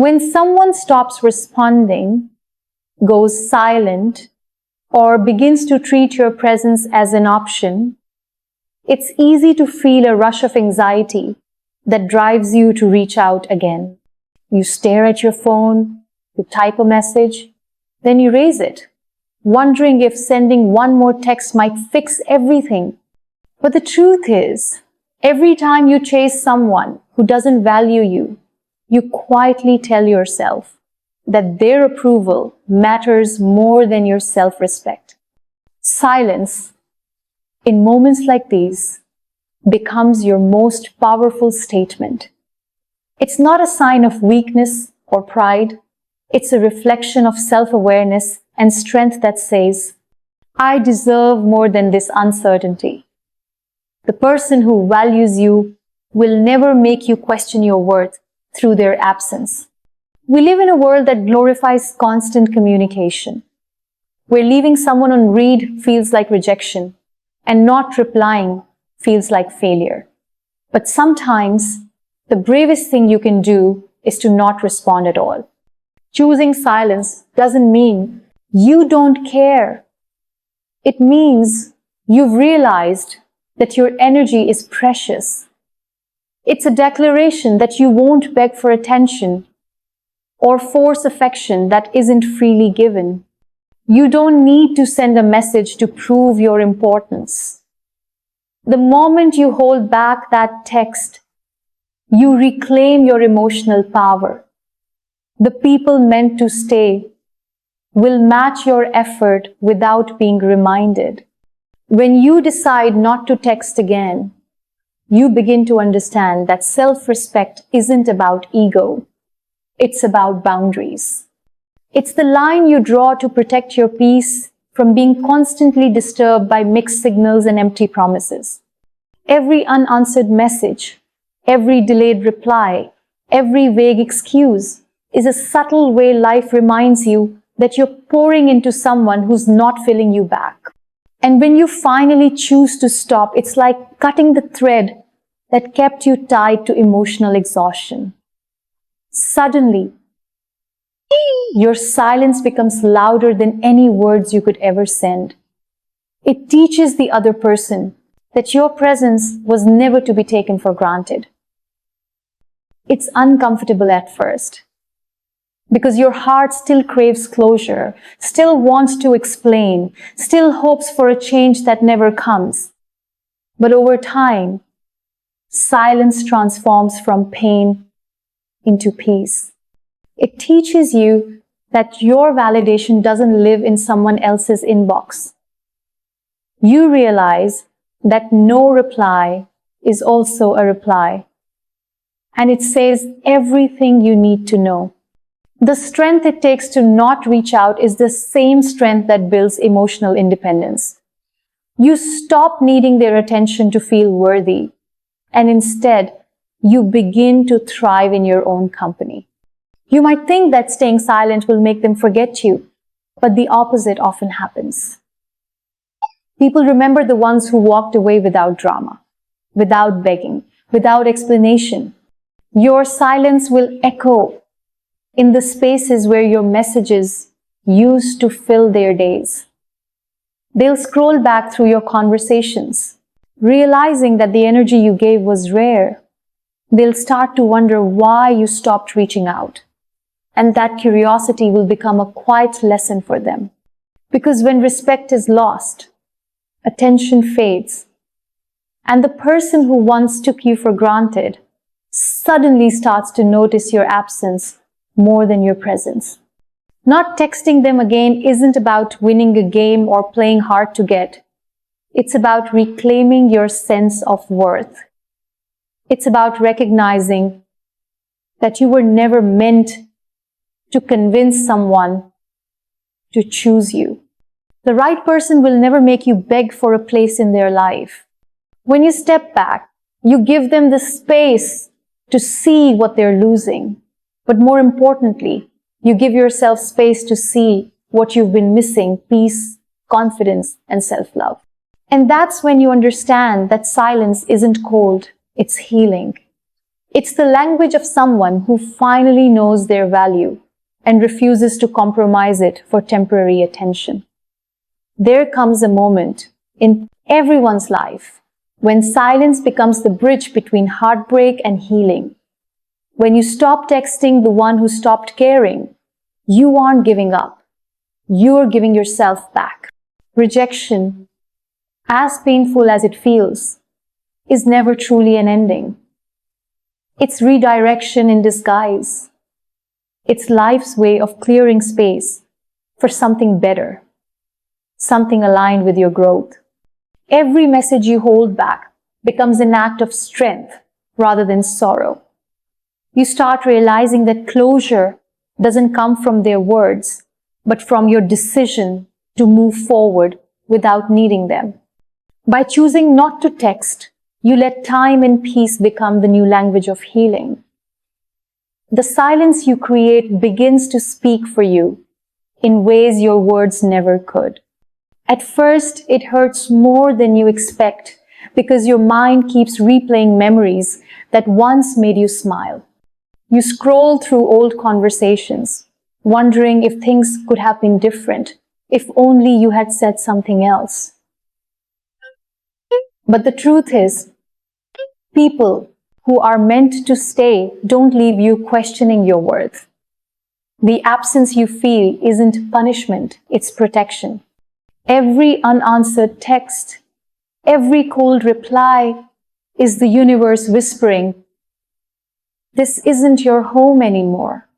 When someone stops responding, goes silent, or begins to treat your presence as an option, it's easy to feel a rush of anxiety that drives you to reach out again. You stare at your phone, you type a message, then you erase it, wondering if sending one more text might fix everything. But the truth is, every time you chase someone who doesn't value you, you quietly tell yourself that their approval matters more than your self-respect. Silence, in moments like these, becomes your most powerful statement. It's not a sign of weakness or pride. It's a reflection of self-awareness and strength that says, I deserve more than this uncertainty. The person who values you will never make you question your worth through their absence. We live in a world that glorifies constant communication, where leaving someone on read feels like rejection and not replying feels like failure. But sometimes the bravest thing you can do is to not respond at all. Choosing silence doesn't mean you don't care. It means you've realized that your energy is precious. It's a declaration that you won't beg for attention or force affection that isn't freely given. You don't need to send a message to prove your importance. The moment you hold back that text, you reclaim your emotional power. The people meant to stay will match your effort without being reminded. When you decide not to text again, you begin to understand that self-respect isn't about ego. It's about boundaries. It's the line you draw to protect your peace from being constantly disturbed by mixed signals and empty promises. Every unanswered message, every delayed reply, every vague excuse is a subtle way life reminds you that you're pouring into someone who's not filling you back. And when you finally choose to stop, it's like cutting the thread that kept you tied to emotional exhaustion. Suddenly, your silence becomes louder than any words you could ever send. It teaches the other person that your presence was never to be taken for granted. It's uncomfortable at first, because your heart still craves closure, still wants to explain, still hopes for a change that never comes. But over time, silence transforms from pain into peace. It teaches you that your validation doesn't live in someone else's inbox. You realize that no reply is also a reply, and it says everything you need to know. The strength it takes to not reach out is the same strength that builds emotional independence. You stop needing their attention to feel worthy, and instead, you begin to thrive in your own company. You might think that staying silent will make them forget you, but the opposite often happens. People remember the ones who walked away without drama, without begging, without explanation. Your silence will echo in the spaces where your messages used to fill their days. They'll scroll back through your conversations, realizing that the energy you gave was rare. They'll start to wonder why you stopped reaching out. And that curiosity will become a quiet lesson for them. Because when respect is lost, attention fades, and the person who once took you for granted suddenly starts to notice your absence more than your presence. Not texting them again isn't about winning a game or playing hard to get. It's about reclaiming your sense of worth. It's about recognizing that you were never meant to convince someone to choose you. The right person will never make you beg for a place in their life. When you step back, you give them the space to see what they're losing. But more importantly, you give yourself space to see what you've been missing: peace, confidence, and self-love. And that's when you understand that silence isn't cold, it's healing. It's the language of someone who finally knows their value and refuses to compromise it for temporary attention. There comes a moment in everyone's life when silence becomes the bridge between heartbreak and healing. When you stop texting the one who stopped caring, you aren't giving up. You're giving yourself back. Rejection, as painful as it feels, is never truly an ending. It's redirection in disguise. It's life's way of clearing space for something better, something aligned with your growth. Every message you hold back becomes an act of strength rather than sorrow. You start realizing that closure doesn't come from their words, but from your decision to move forward without needing them. By choosing not to text, you let time and peace become the new language of healing. The silence you create begins to speak for you in ways your words never could. At first, it hurts more than you expect because your mind keeps replaying memories that once made you smile. You scroll through old conversations, wondering if things could have been different, if only you had said something else. But the truth is, people who are meant to stay don't leave you questioning your worth. The absence you feel isn't punishment, it's protection. Every unanswered text, every cold reply is the universe whispering, "This isn't your home anymore."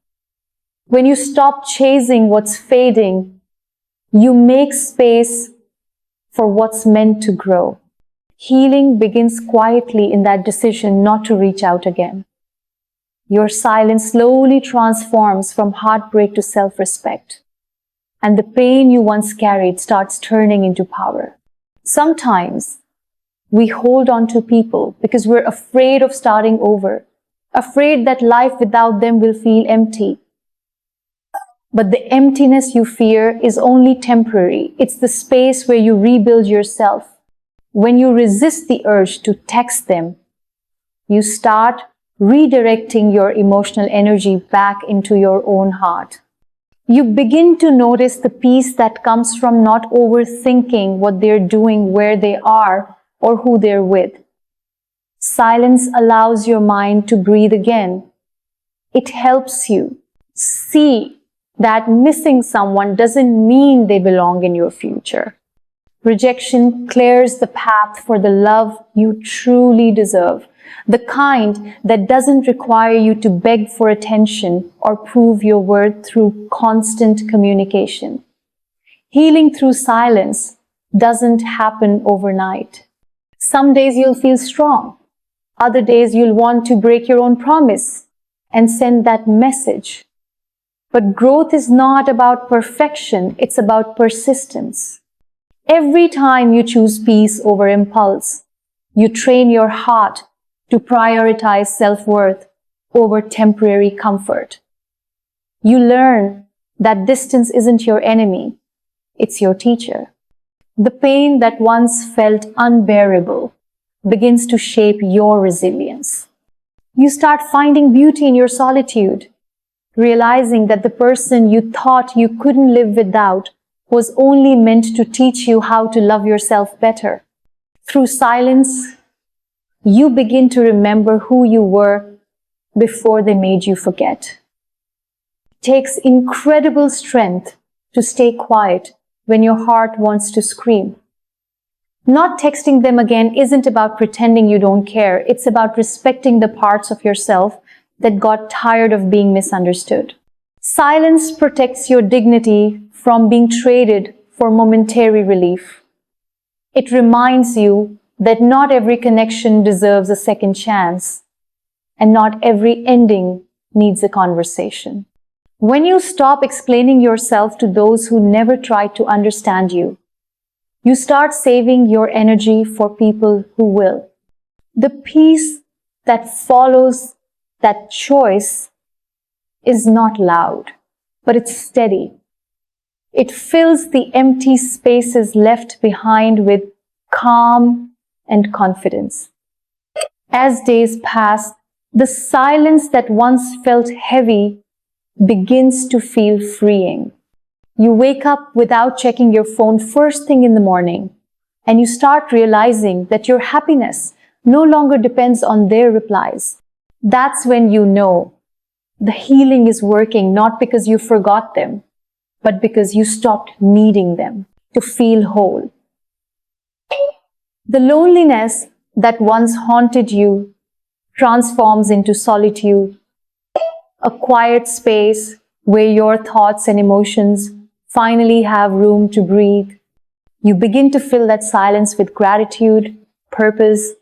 When you stop chasing what's fading, you make space for what's meant to grow. Healing begins quietly in that decision not to reach out again. Your silence slowly transforms from heartbreak to self-respect, and the pain you once carried starts turning into power. Sometimes we hold on to people because we're afraid of starting over, afraid that life without them will feel empty. But the emptiness you fear is only temporary. It's the space where you rebuild yourself. When you resist the urge to text them, you start redirecting your emotional energy back into your own heart. You begin to notice the peace that comes from not overthinking what they're doing, where they are, or who they're with. Silence allows your mind to breathe again. It helps you see that missing someone doesn't mean they belong in your future. Rejection clears the path for the love you truly deserve, the kind that doesn't require you to beg for attention or prove your worth through constant communication. Healing through silence doesn't happen overnight. Some days you'll feel strong. Other days you'll want to break your own promise and send that message. But growth is not about perfection, it's about persistence. Every time you choose peace over impulse, you train your heart to prioritize self-worth over temporary comfort. You learn that distance isn't your enemy, it's your teacher. The pain that once felt unbearable begins to shape your resilience. You start finding beauty in your solitude, realizing that the person you thought you couldn't live without was only meant to teach you how to love yourself better. Through silence, you begin to remember who you were before they made you forget. It takes incredible strength to stay quiet when your heart wants to scream. Not texting them again isn't about pretending you don't care. It's about respecting the parts of yourself that got tired of being misunderstood. Silence protects your dignity from being traded for momentary relief. It reminds you that not every connection deserves a second chance, and not every ending needs a conversation. When you stop explaining yourself to those who never tried to understand you, you start saving your energy for people who will. The peace that follows that choice is not loud, but it's steady. It fills the empty spaces left behind with calm and confidence. As days pass, The silence that once felt heavy begins to feel freeing. You wake up without checking your phone first thing in the morning, and you start realizing that your happiness no longer depends on their replies. That's when you know the healing is working, not because you forgot them, but because you stopped needing them to feel whole. The loneliness that once haunted you transforms into solitude, a quiet space where your thoughts and emotions finally have room to breathe. You begin to fill that silence with gratitude, purpose,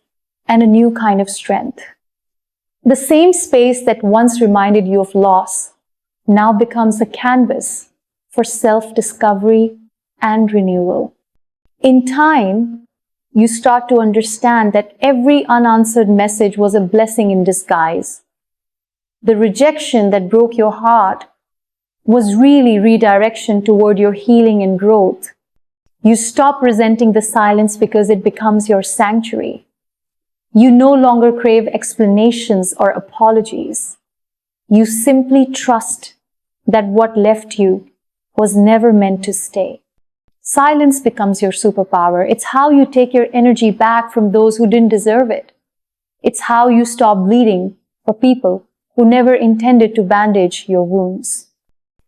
and a new kind of strength. The same space that once reminded you of loss now becomes a canvas for self-discovery and renewal. In time, you start to understand that every unanswered message was a blessing in disguise. The rejection that broke your heart was really redirection toward your healing and growth. You stop resenting the silence because it becomes your sanctuary. You no longer crave explanations or apologies. You simply trust that what left you was never meant to stay. Silence becomes your superpower. It's how you take your energy back from those who didn't deserve it. It's how you stop bleeding for people who never intended to bandage your wounds.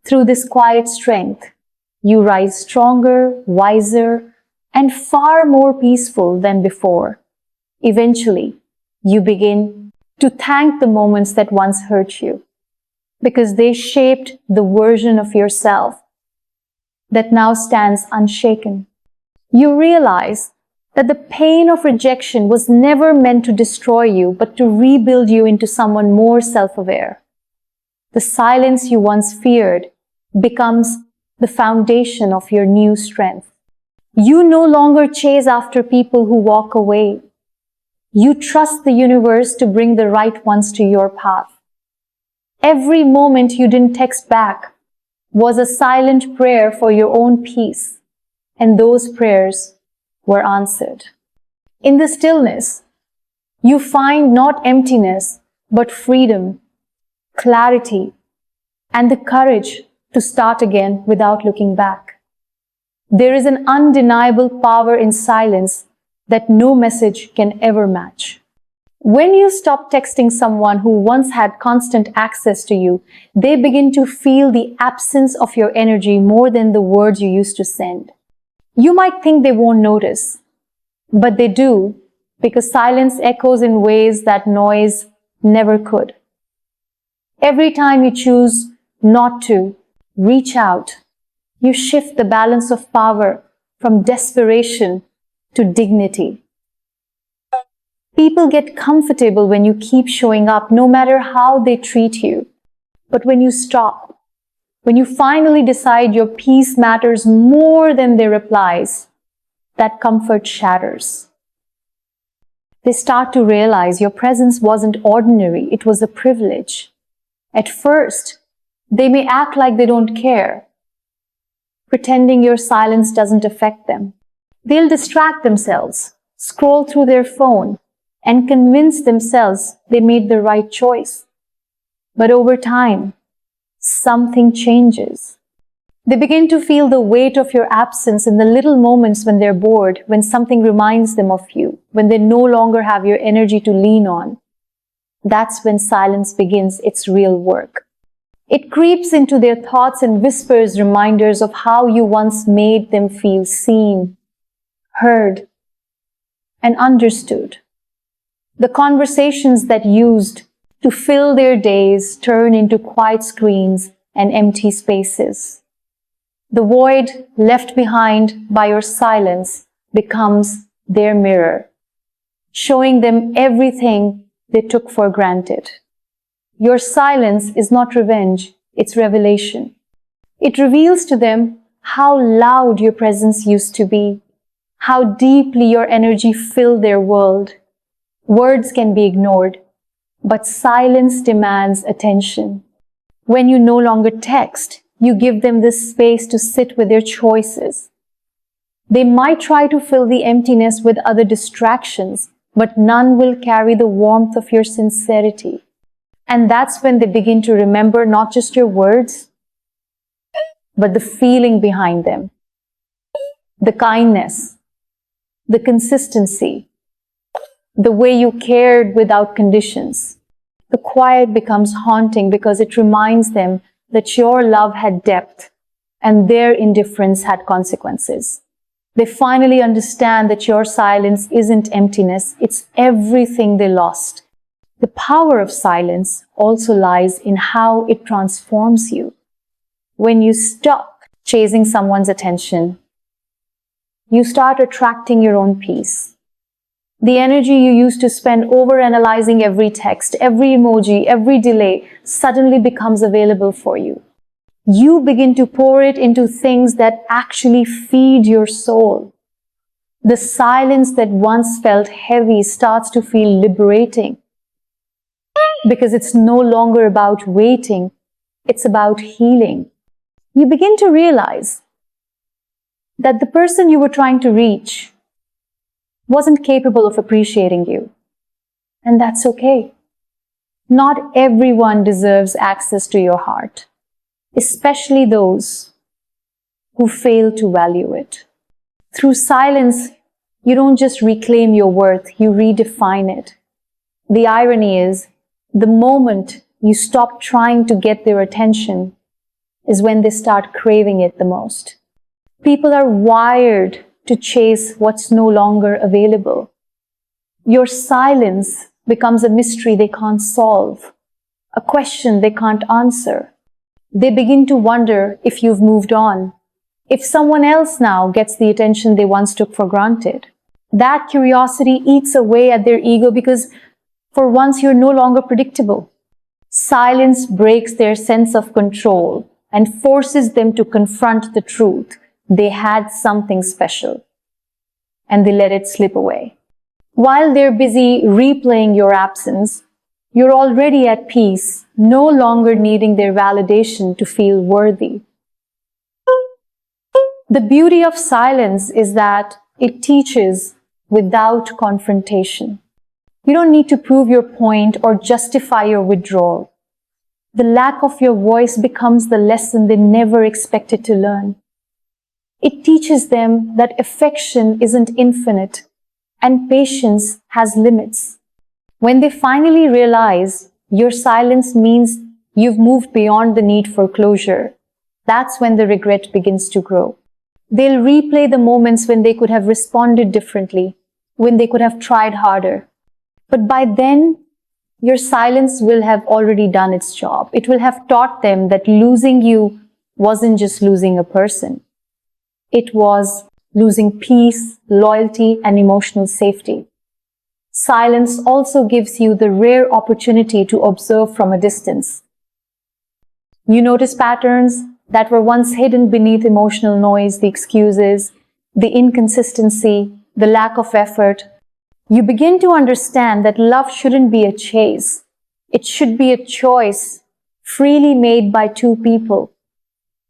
Through this quiet strength, you rise stronger, wiser, and far more peaceful than before. Eventually, you begin to thank the moments that once hurt you, because they shaped the version of yourself that now stands unshaken. You realize that the pain of rejection was never meant to destroy you, but to rebuild you into someone more self-aware. The silence you once feared becomes the foundation of your new strength. You no longer chase after people who walk away. You trust the universe to bring the right ones to your path. Every moment you didn't text back was a silent prayer for your own peace, and those prayers were answered. In the stillness, you find not emptiness, but freedom, clarity, and the courage to start again without looking back. There is an undeniable power in silence that no message can ever match. When you stop texting someone who once had constant access to you, they begin to feel the absence of your energy more than the words you used to send. You might think they won't notice, but they do, because silence echoes in ways that noise never could. Every time you choose not to reach out, you shift the balance of power from desperation to dignity. People get comfortable when you keep showing up, no matter how they treat you. But when you stop, when you finally decide your peace matters more than their replies, that comfort shatters. They start to realize your presence wasn't ordinary, it was a privilege. At first, they may act like they don't care, pretending your silence doesn't affect them. They'll distract themselves, scroll through their phone, and convince themselves they made the right choice. But over time, something changes. They begin to feel the weight of your absence in the little moments when they're bored, when something reminds them of you, when they no longer have your energy to lean on. That's when silence begins its real work. It creeps into their thoughts and whispers reminders of how you once made them feel seen, heard, and understood. The conversations that used to fill their days turn into quiet screens and empty spaces. The void left behind by your silence becomes their mirror, showing them everything they took for granted. Your silence is not revenge, it's revelation. It reveals to them how loud your presence used to be, how deeply your energy filled their world. Words can be ignored, but silence demands attention. When you no longer text, you give them this space to sit with their choices. They might try to fill the emptiness with other distractions, but none will carry the warmth of your sincerity. And that's when they begin to remember not just your words, but the feeling behind them, the kindness, the consistency, the way you cared without conditions. The quiet becomes haunting because it reminds them that your love had depth and their indifference had consequences. They finally understand that your silence isn't emptiness, it's everything they lost. The power of silence also lies in how it transforms you. When you stop chasing someone's attention, you start attracting your own peace. The energy you used to spend overanalyzing every text, every emoji, every delay suddenly becomes available for you. You begin to pour it into things that actually feed your soul. The silence that once felt heavy starts to feel liberating because it's no longer about waiting, it's about healing. You begin to realize that the person you were trying to reach wasn't capable of appreciating you. And that's okay. Not everyone deserves access to your heart, especially those who fail to value it. Through silence, you don't just reclaim your worth, you redefine it. The irony is, the moment you stop trying to get their attention is when they start craving it the most. People are wired to chase what's no longer available. Your silence becomes a mystery they can't solve, a question they can't answer. They begin to wonder if you've moved on, if someone else now gets the attention they once took for granted. That curiosity eats away at their ego because for once you're no longer predictable. Silence breaks their sense of control and forces them to confront the truth. They had something special, and they let it slip away. While they're busy replaying your absence, you're already at peace, no longer needing their validation to feel worthy. The beauty of silence is that it teaches without confrontation. You don't need to prove your point or justify your withdrawal. The lack of your voice becomes the lesson they never expected to learn. It teaches them that affection isn't infinite and patience has limits. When they finally realize your silence means you've moved beyond the need for closure, that's when the regret begins to grow. They'll replay the moments when they could have responded differently, when they could have tried harder. But by then, your silence will have already done its job. It will have taught them that losing you wasn't just losing a person. It was losing peace, loyalty, and emotional safety. Silence also gives you the rare opportunity to observe from a distance. You notice patterns that were once hidden beneath emotional noise, the excuses, the inconsistency, the lack of effort. You begin to understand that love shouldn't be a chase. It should be a choice freely made by two people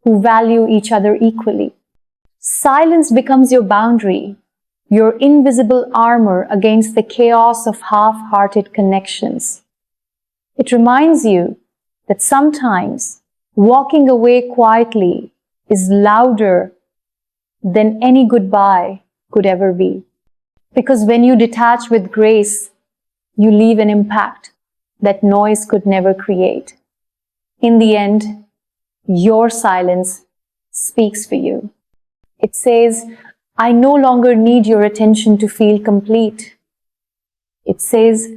who value each other equally. Silence becomes your boundary, your invisible armor against the chaos of half-hearted connections. It reminds you that sometimes walking away quietly is louder than any goodbye could ever be. Because when you detach with grace, you leave an impact that noise could never create. In the end, your silence speaks for you. It says, I no longer need your attention to feel complete. It says,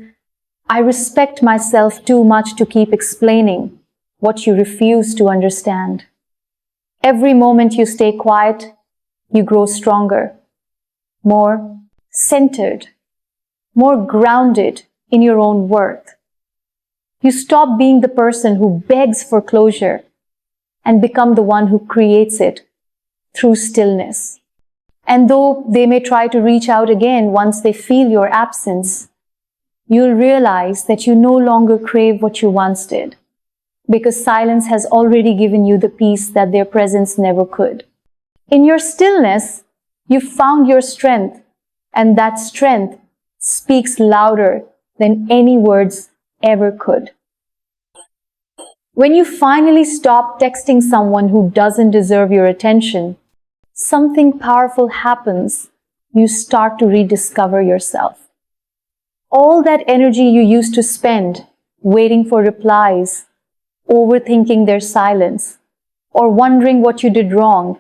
I respect myself too much to keep explaining what you refuse to understand. Every moment you stay quiet, you grow stronger, more centered, more grounded in your own worth. You stop being the person who begs for closure and become the one who creates it through stillness. And though they may try to reach out again once they feel your absence, you'll realize that you no longer crave what you once did, because silence has already given you the peace that their presence never could. In your stillness, you've found your strength, and that strength speaks louder than any words ever could. When you finally stop texting someone who doesn't deserve your attention, something powerful happens. You start to rediscover yourself. All that energy you used to spend waiting for replies, overthinking their silence, or wondering what you did wrong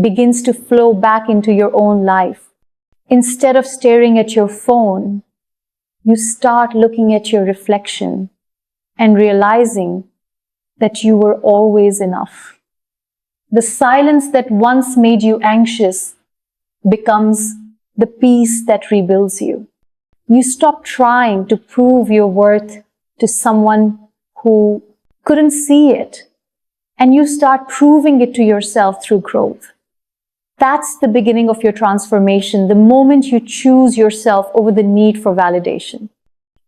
begins to flow back into your own life. Instead of staring at your phone, you start looking at your reflection and realizing that you were always enough. The silence that once made you anxious becomes the peace that rebuilds you. You stop trying to prove your worth to someone who couldn't see it, and you start proving it to yourself through growth. That's the beginning of your transformation, the moment you choose yourself over the need for validation.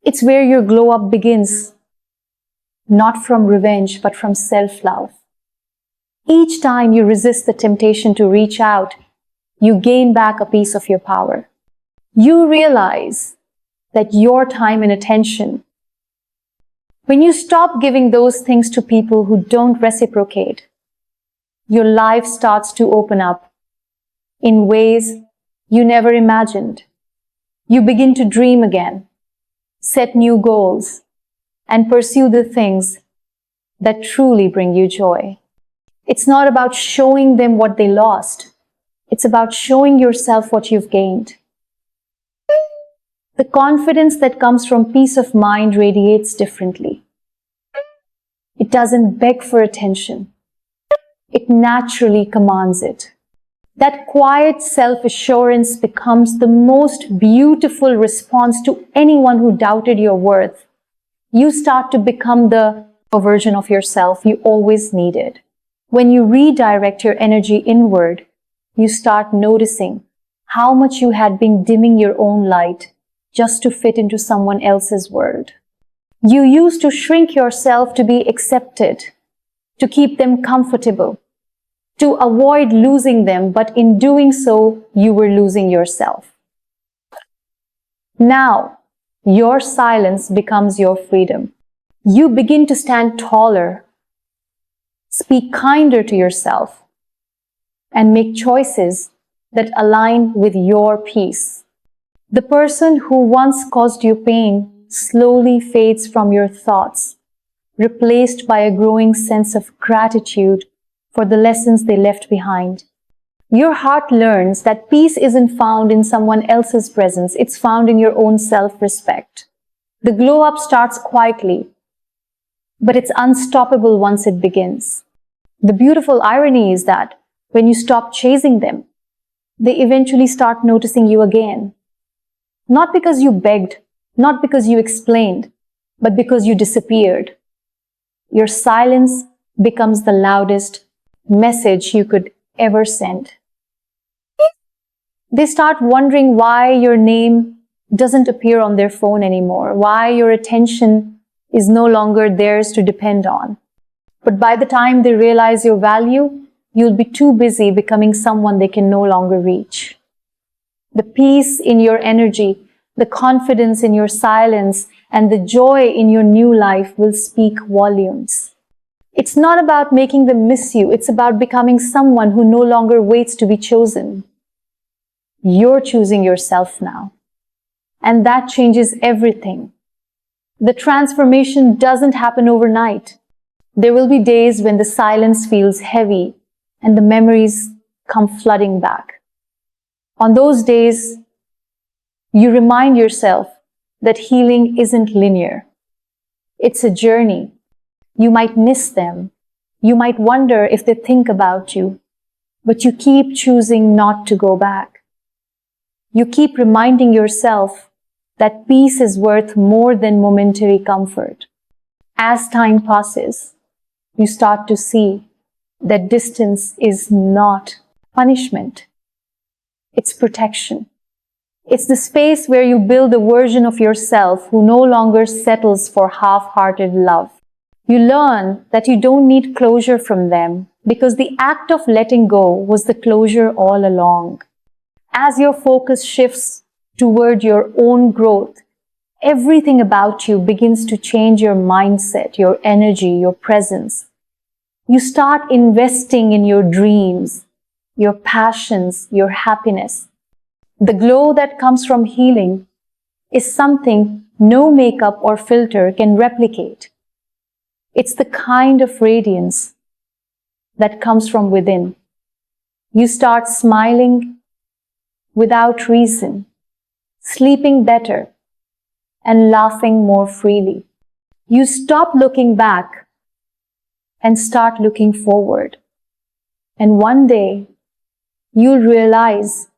It's where your glow up begins, not from revenge, but from self-love. Each time you resist the temptation to reach out, you gain back a piece of your power. You realize that your time and attention, when you stop giving those things to people who don't reciprocate, your life starts to open up in ways you never imagined. You begin to dream again, set new goals, and pursue the things that truly bring you joy. It's not about showing them what they lost. It's about showing yourself what you've gained. The confidence that comes from peace of mind radiates differently. It doesn't beg for attention. It naturally commands it. That quiet self-assurance becomes the most beautiful response to anyone who doubted your worth. You start to become the version of yourself you always needed. When you redirect your energy inward, you start noticing how much you had been dimming your own light just to fit into someone else's world. You used to shrink yourself to be accepted, to keep them comfortable, to avoid losing them, but in doing so, you were losing yourself. Now, your silence becomes your freedom. You begin to stand taller, speak kinder to yourself, and make choices that align with your peace. The person who once caused you pain slowly fades from your thoughts, replaced by a growing sense of gratitude for the lessons they left behind. Your heart learns that peace isn't found in someone else's presence, it's found in your own self-respect. The glow up starts quietly, but it's unstoppable once it begins. The beautiful irony is that when you stop chasing them, they eventually start noticing you again. Not because you begged, not because you explained, but because you disappeared. Your silence becomes the loudest message you could ever send. They start wondering why your name doesn't appear on their phone anymore, why your attention is no longer theirs to depend on. But by the time they realize your value, you'll be too busy becoming someone they can no longer reach. The peace in your energy, the confidence in your silence, and the joy in your new life will speak volumes. It's not about making them miss you, it's about becoming someone who no longer waits to be chosen. You're choosing yourself now. And that changes everything. The transformation doesn't happen overnight. There will be days when the silence feels heavy and the memories come flooding back. On those days, you remind yourself that healing isn't linear. It's a journey. You might miss them. You might wonder if they think about you, but you keep choosing not to go back. You keep reminding yourself that peace is worth more than momentary comfort. As time passes, you start to see that distance is not punishment. It's protection. It's the space where you build a version of yourself who no longer settles for half-hearted love. You learn that you don't need closure from them because the act of letting go was the closure all along. As your focus shifts toward your own growth Everything about you begins to change: your mindset, your energy, your presence. You start investing in your dreams, your passions, your happiness. The glow that comes from healing is something no makeup or filter can replicate. It's the kind of radiance that comes from within. You start smiling without reason, sleeping better, and laughing more freely. You stop looking back and start looking forward. And one day, you'll realize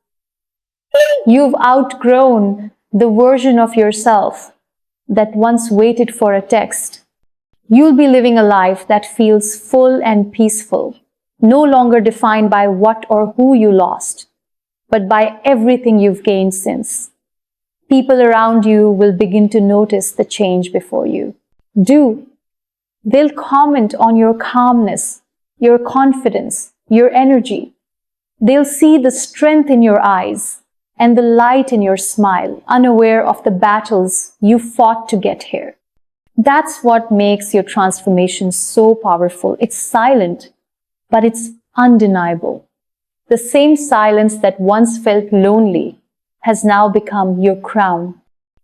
you've outgrown the version of yourself that once waited for a text. You'll be living a life that feels full and peaceful, no longer defined by what or who you lost, but by everything you've gained since. People around you will begin to notice the change before you. They'll comment on your calmness, your confidence, your energy. They'll see the strength in your eyes and the light in your smile, unaware of the battles you fought to get here. That's what makes your transformation so powerful. It's silent, but it's undeniable. The same silence that once felt lonely has now become your crown.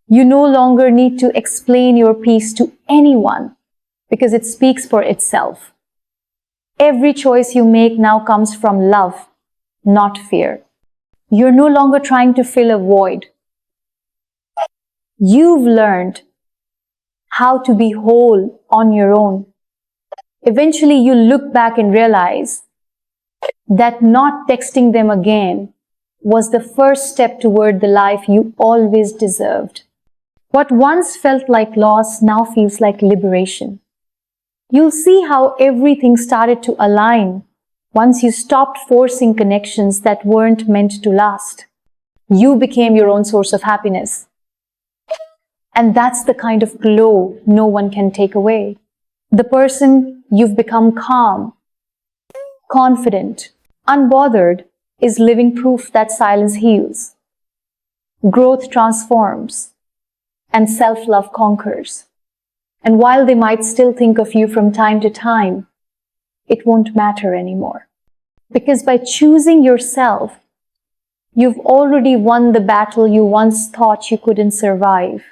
You no longer need to explain your peace to anyone because it speaks for itself. Every choice you make now comes from love, not fear. You're no longer trying to fill a void. You've learned how to be whole on your own. Eventually, you look back and realize that not texting them again was the first step toward the life you always deserved. What once felt like loss now feels like liberation. You'll see how everything started to align once you stopped forcing connections that weren't meant to last. You became your own source of happiness. And that's the kind of glow no one can take away. The person you've become, calm, confident, unbothered, is living proof that silence heals, growth transforms, and self-love conquers. And while they might still think of you from time to time, it won't matter anymore. Because by choosing yourself, you've already won the battle you once thought you couldn't survive.